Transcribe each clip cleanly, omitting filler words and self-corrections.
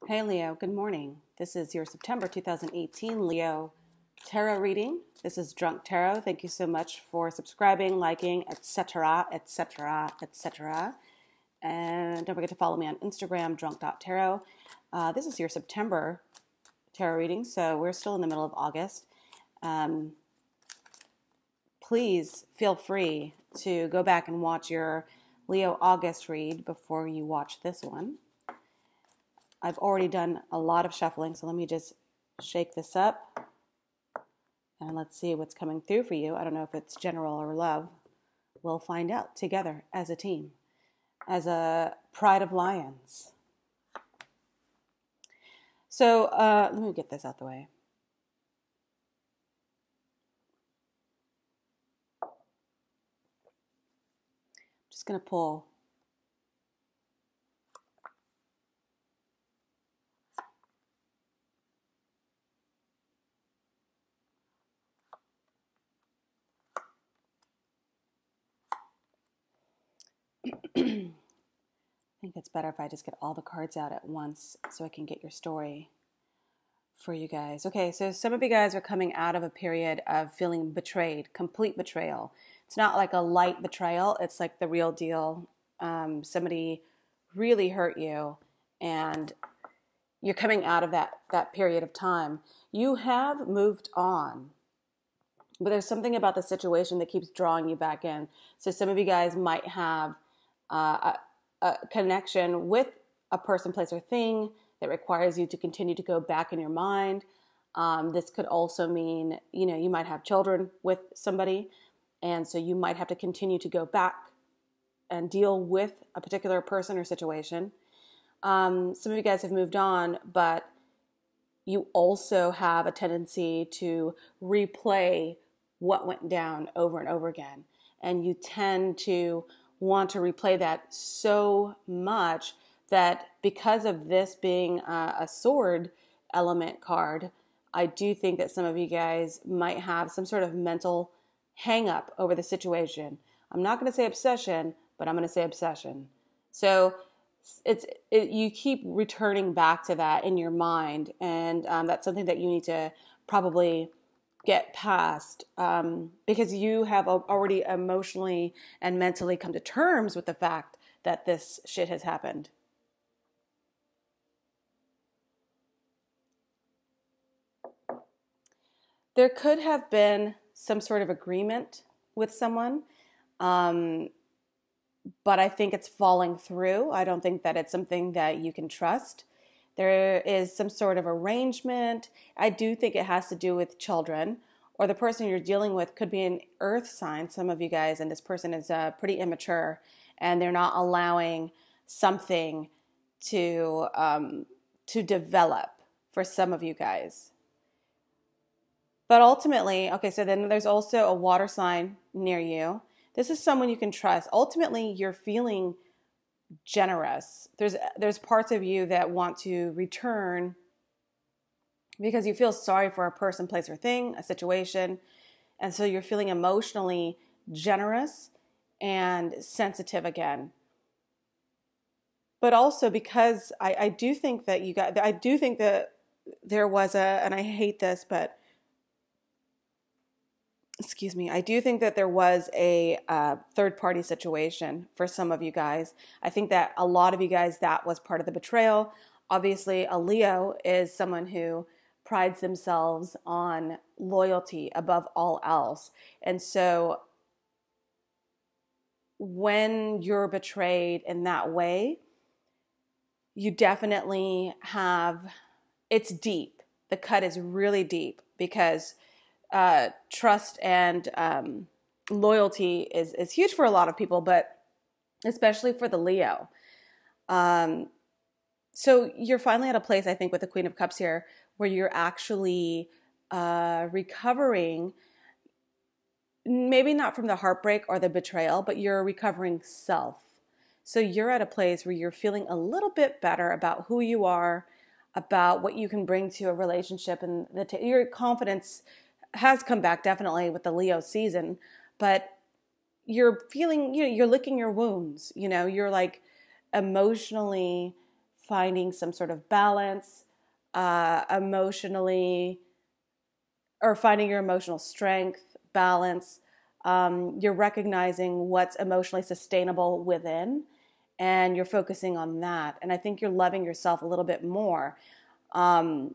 Hey Leo, good morning. This is your September 2018 Leo Tarot reading. This is Drunk Tarot. Thank you so much for subscribing, liking, etc., etc., etc. And don't forget to follow me on Instagram, drunk.tarot. This is your September tarot reading, so we're still in the middle of August. Please feel free to go back and watch your Leo August read before you watch this one. I've already done a lot of shuffling, so let me just shake this up and let's see what's coming through for you. I don't know if it's general or love. We'll find out together as a team, as a pride of lions. So let me get this out the way. I'm just going to pull I think it's better if I just get all the cards out at once so I can get your story for you guys. Okay, so some of you guys are coming out of a period of feeling betrayed, complete betrayal. It's not like a light betrayal. It's like the real deal. Somebody really hurt you and you're coming out of that period of time. You have moved on, but there's something about the situation that keeps drawing you back in. So some of you guys might have a connection with a person, place, or thing that requires you to continue to go back in your mind. This could also mean, you might have children with somebody, and so you might have to continue to go back and deal with a particular person or situation. Some of you guys have moved on, but you also have a tendency to replay what went down over and over again. And you tend to want to replay that so much that because of this being a sword element card, I do think that some of you guys might have some sort of mental hang up over the situation. I'm not going to say obsession, but I'm going to say obsession. So you keep returning back to that in your mind, and that's something that you need to probably get past because you have already emotionally and mentally come to terms with the fact that this shit has happened. There could have been some sort of agreement with someone, but I think it's falling through. I don't think that it's something that you can trust. There is some sort of arrangement. I do think it has to do with children, or the person you're dealing with could be an earth sign, some of you guys, and this person is pretty immature, and they're not allowing something to develop for some of you guys. But ultimately, okay, so then there's also a water sign near you. This is someone you can trust. Ultimately, you're feeling generous. There's parts of you that want to return because you feel sorry for a person, place, or thing, a situation. And so you're feeling emotionally generous and sensitive again. But also because I do think that there was and I hate this, but excuse me, I do think that there was a third-party situation for some of you guys. I think that a lot of you guys, that was part of the betrayal. Obviously, a Leo is someone who prides themselves on loyalty above all else. And so when you're betrayed in that way, you definitely have, it's deep. The cut is really deep because trust and loyalty is huge for a lot of people, but especially for the Leo. So you're finally at a place, I think, with the Queen of Cups here, where you're actually recovering, maybe not from the heartbreak or the betrayal, but you're recovering self. So you're at a place where you're feeling a little bit better about who you are, about what you can bring to a relationship, and your confidence has come back definitely with the Leo season, but you're feeling, you're licking your wounds, you're like emotionally finding some sort of balance emotionally, or finding your emotional strength, balance. You're recognizing what's emotionally sustainable within, and you're focusing on that. And I think you're loving yourself a little bit more. And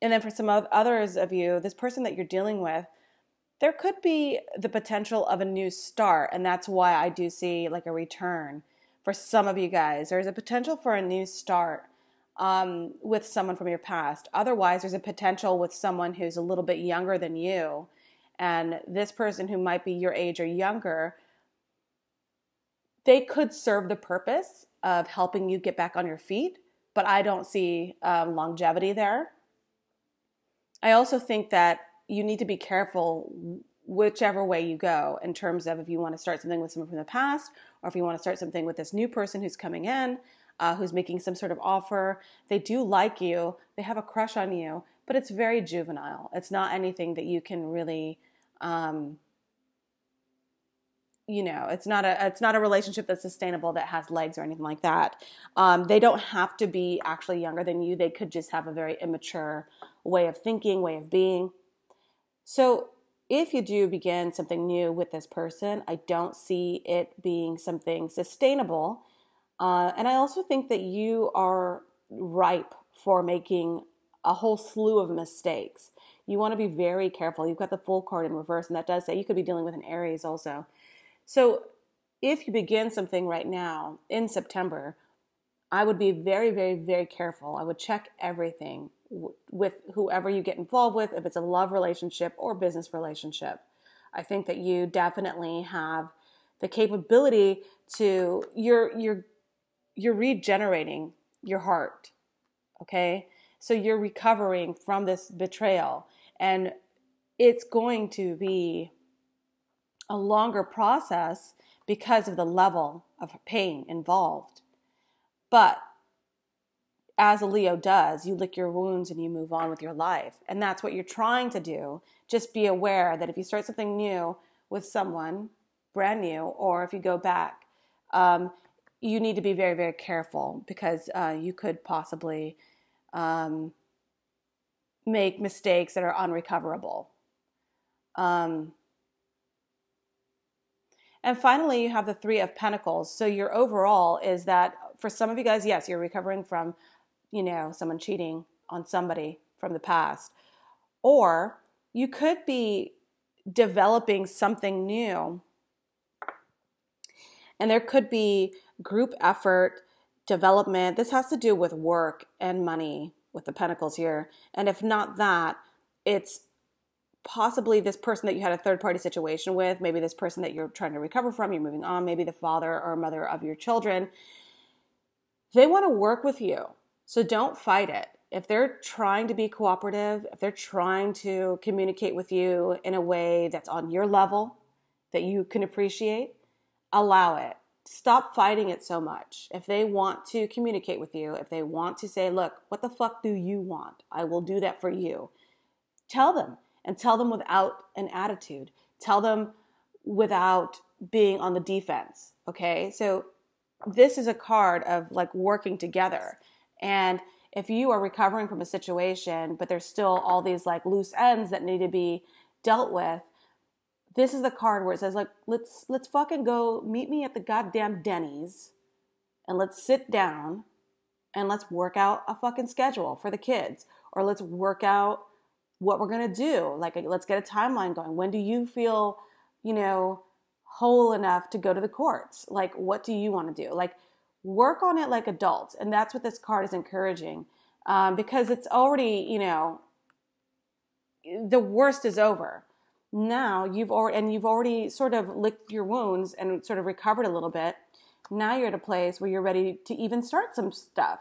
then for some others of you, this person that you're dealing with, there could be the potential of a new start. And that's why I do see like a return for some of you guys. There's a potential for a new start with someone from your past. Otherwise, there's a potential with someone who's a little bit younger than you. And this person who might be your age or younger, they could serve the purpose of helping you get back on your feet. But I don't see longevity there. I also think that you need to be careful whichever way you go in terms of if you want to start something with someone from the past, or if you want to start something with this new person who's coming in, who's making some sort of offer. They do like you. They have a crush on you, but it's very juvenile. It's not anything that you can really, it's not a relationship that's sustainable, that has legs or anything like that. They don't have to be actually younger than you. They could just have a very immature way of thinking, way of being. So if you do begin something new with this person, I don't see it being something sustainable. And I also think that you are ripe for making a whole slew of mistakes. You want to be very careful. You've got the Fool card in reverse, and that does say you could be dealing with an Aries also. So if you begin something right now in September, I would be very, very, very careful. I would check everything with whoever you get involved with, if it's a love relationship or business relationship. I think that you definitely have the capability to, you're regenerating your heart, okay? So you're recovering from this betrayal, and it's going to be a longer process because of the level of pain involved. But as a Leo does, you lick your wounds and you move on with your life. And that's what you're trying to do. Just be aware that if you start something new with someone brand new, or if you go back, you need to be very, very careful, because you could possibly make mistakes that are unrecoverable. And finally, you have the Three of Pentacles. So your overall is that for some of you guys, yes, you're recovering from, someone cheating on somebody from the past. Or you could be developing something new. And there could be group effort, development. This has to do with work and money with the Pentacles here. And if not that, it's possibly this person that you had a third-party situation with, maybe this person that you're trying to recover from, you're moving on, maybe the father or mother of your children. They want to work with you, so don't fight it. If they're trying to be cooperative, if they're trying to communicate with you in a way that's on your level, that you can appreciate, allow it. Stop fighting it so much. If they want to communicate with you, if they want to say, look, what the fuck do you want? I will do that for you. Tell them. And tell them without an attitude. Tell them without being on the defense, okay? So this is a card of like working together. And if you are recovering from a situation, but there's still all these like loose ends that need to be dealt with, this is the card where it says like, let's fucking go meet me at the goddamn Denny's, and let's sit down and let's work out a fucking schedule for the kids, or let's work out what we're going to do. Like, let's get a timeline going. When do you feel, whole enough to go to the courts? Like, what do you want to do? Like, work on it like adults. And that's what this card is encouraging, because it's already, the worst is over. Now you've already sort of licked your wounds and sort of recovered a little bit. Now you're at a place where you're ready to even start some stuff.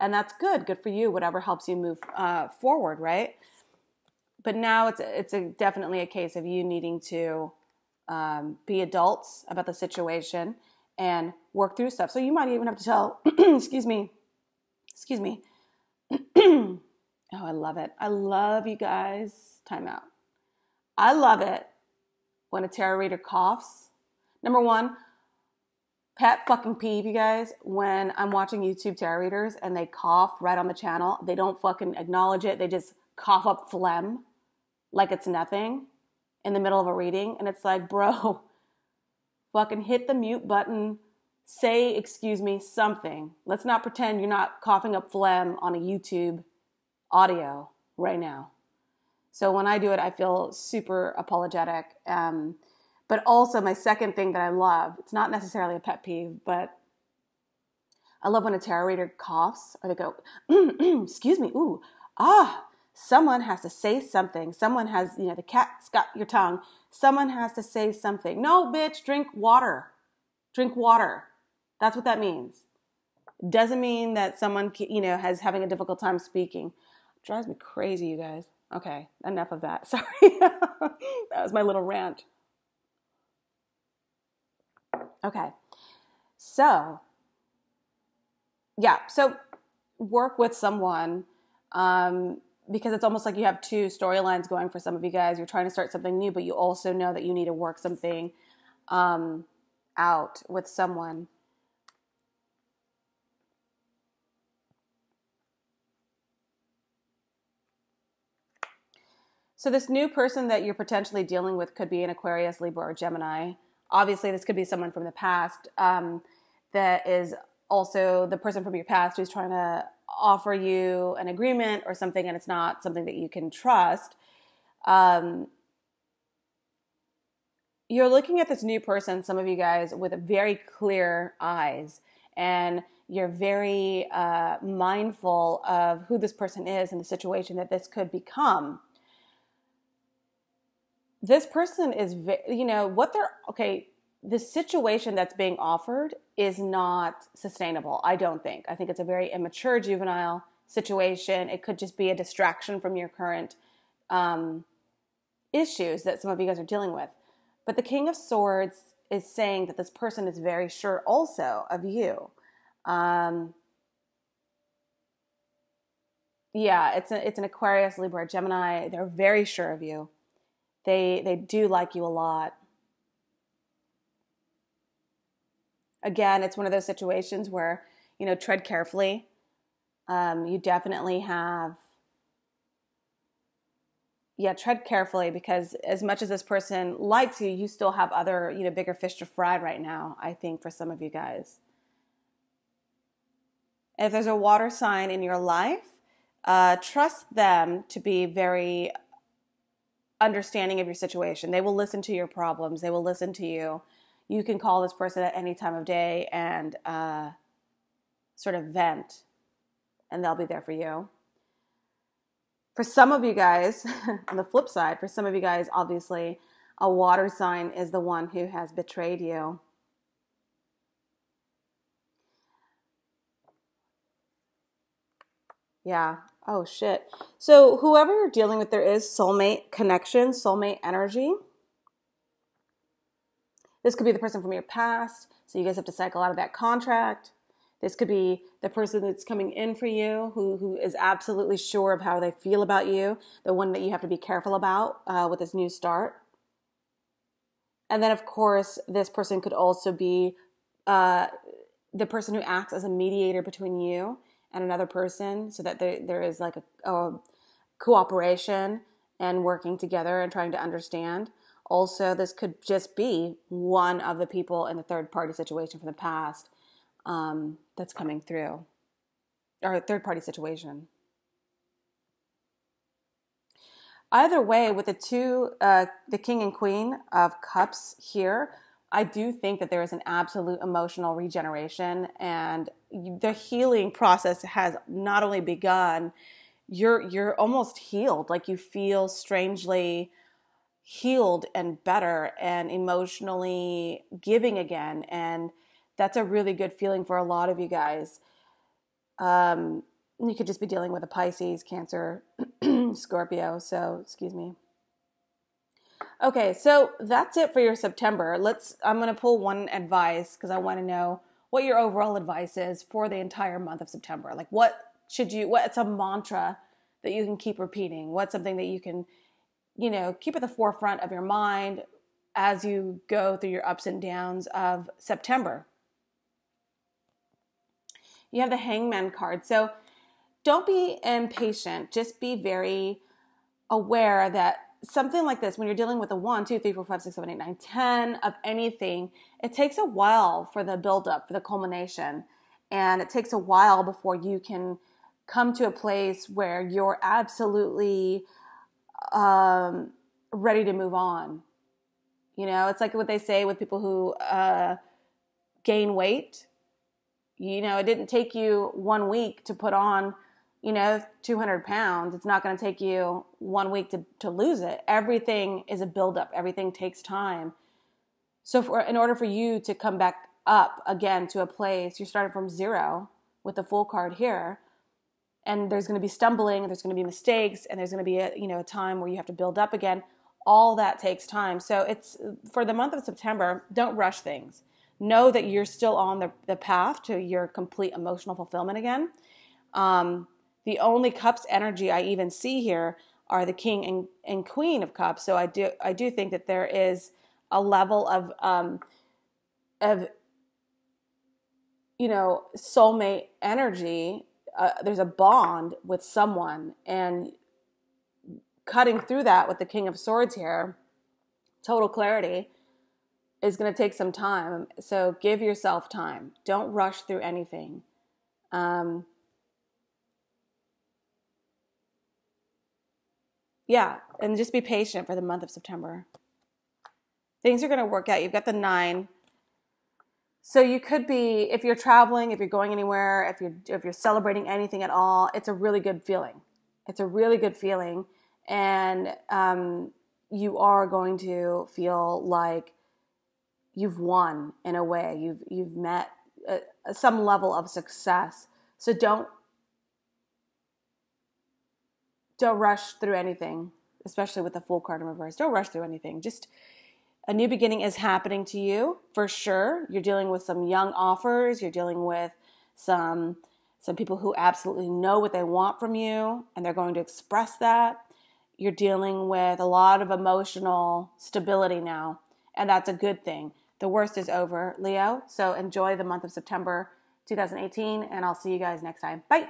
And that's good. Good for you. Whatever helps you move forward, right? But now it's definitely a case of you needing to be adults about the situation and work through stuff. So you might even have to tell, excuse me. Oh, I love it. I love you guys. Time out. I love it when a tarot reader coughs. Number one, Pet fucking peeve, you guys, when I'm watching YouTube tarot readers and they cough right on the channel. They don't fucking acknowledge it. They just cough up phlegm like it's nothing in the middle of a reading. And it's like, bro, fucking hit the mute button. Say, excuse me, something. Let's not pretend you're not coughing up phlegm on a YouTube audio right now. So when I do it, I feel super apologetic. But also my second thing that I love, it's not necessarily a pet peeve, but I love when a tarot reader coughs or they go, excuse me, ooh, someone has to say something. Someone has, the cat's got your tongue. Someone has to say something. No, bitch, drink water. Drink water. That's what that means. Doesn't mean that someone, has having a difficult time speaking. It drives me crazy, you guys. Okay, enough of that. Sorry. That was my little rant. Okay. So work with someone because it's almost like you have two storylines going for some of you guys. You're trying to start something new, but you also know that you need to work something out with someone. So this new person that you're potentially dealing with could be an Aquarius, Libra, or Gemini. Obviously, this could be someone from the past that is also the person from your past who's trying to offer you an agreement or something, and it's not something that you can trust. You're looking at this new person, some of you guys, with very clear eyes, and you're very mindful of who this person is and the situation that this could become. This person is, the situation that's being offered is not sustainable, I don't think. I think it's a very immature juvenile situation. It could just be a distraction from your current issues that some of you guys are dealing with. But the King of Swords is saying that this person is very sure also of you. It's an Aquarius, Libra, Gemini. They're very sure of you. They do like you a lot. Again, it's one of those situations where, tread carefully. You definitely have, tread carefully because as much as this person likes you, you still have other, bigger fish to fry right now, I think, for some of you guys. If there's a water sign in your life, trust them to be very understanding of your situation. They will listen to your problems. They will listen to you. You can call this person at any time of day and sort of vent, and they'll be there for you. For some of you guys, on the flip side, for some of you guys, obviously, a water sign is the one who has betrayed you. Yeah. Oh, shit. So whoever you're dealing with, there is soulmate connection, soulmate energy. This could be the person from your past, so you guys have to cycle out of that contract. This could be the person that's coming in for you, who is absolutely sure of how they feel about you, the one that you have to be careful about with this new start. And then, of course, this person could also be the person who acts as a mediator between you and another person, so that there is like a cooperation and working together and trying to understand. Also, this could just be one of the people in the third-party situation from the past that's coming through, or a third-party situation. Either way, with the King and Queen of Cups here, I do think that there is an absolute emotional regeneration, and the healing process has not only begun, you're almost healed. Like you feel strangely healed and better and emotionally giving again. And that's a really good feeling for a lot of you guys. You could just be dealing with a Pisces, Cancer, Scorpio. So, excuse me. Okay, so that's it for your September. I'm going to pull one advice because I want to know what your overall advice is for the entire month of September. Like what's a mantra that you can keep repeating? What's something that you can, keep at the forefront of your mind as you go through your ups and downs of September? You have the Hangman card. So don't be impatient. Just be very aware that something like this, when you're dealing with a 1, 2, 3, 4, 5, 6, 7, 8, 9, 10 of anything, it takes a while for the buildup, for the culmination. And it takes a while before you can come to a place where you're absolutely ready to move on. You know, it's like what they say with people who gain weight. You know, it didn't take you 1 week to put on, 200 pounds. It's not going to take you 1 week to lose it. Everything is a buildup. Everything takes time. So in order for you to come back up again to a place, you're starting from 0 with the Fool card here. And there's going to be stumbling, and there's going to be mistakes, and there's going to be a time where you have to build up again. All that takes time. So it's for the month of September, don't rush things. Know that you're still on the path to your complete emotional fulfillment again. The only Cups energy I even see here are the King and Queen of Cups. So I do think that there is a level of soulmate energy. There's a bond with someone, and cutting through that with the King of Swords here, total clarity, is going to take some time. So give yourself time. Don't rush through anything. And just be patient for the month of September. Things are going to work out. You've got the 9. So you could be, if you're traveling, if you're going anywhere, if you're celebrating anything at all, it's a really good feeling. It's a really good feeling. And you are going to feel like you've won in a way. You've met some level of success. So don't rush through anything, especially with the Fool card in reverse. Don't rush through anything. Just a new beginning is happening to you for sure. You're dealing with some young offers. You're dealing with some people who absolutely know what they want from you, and they're going to express that. You're dealing with a lot of emotional stability now, and that's a good thing. The worst is over, Leo. So enjoy the month of September 2018, and I'll see you guys next time. Bye.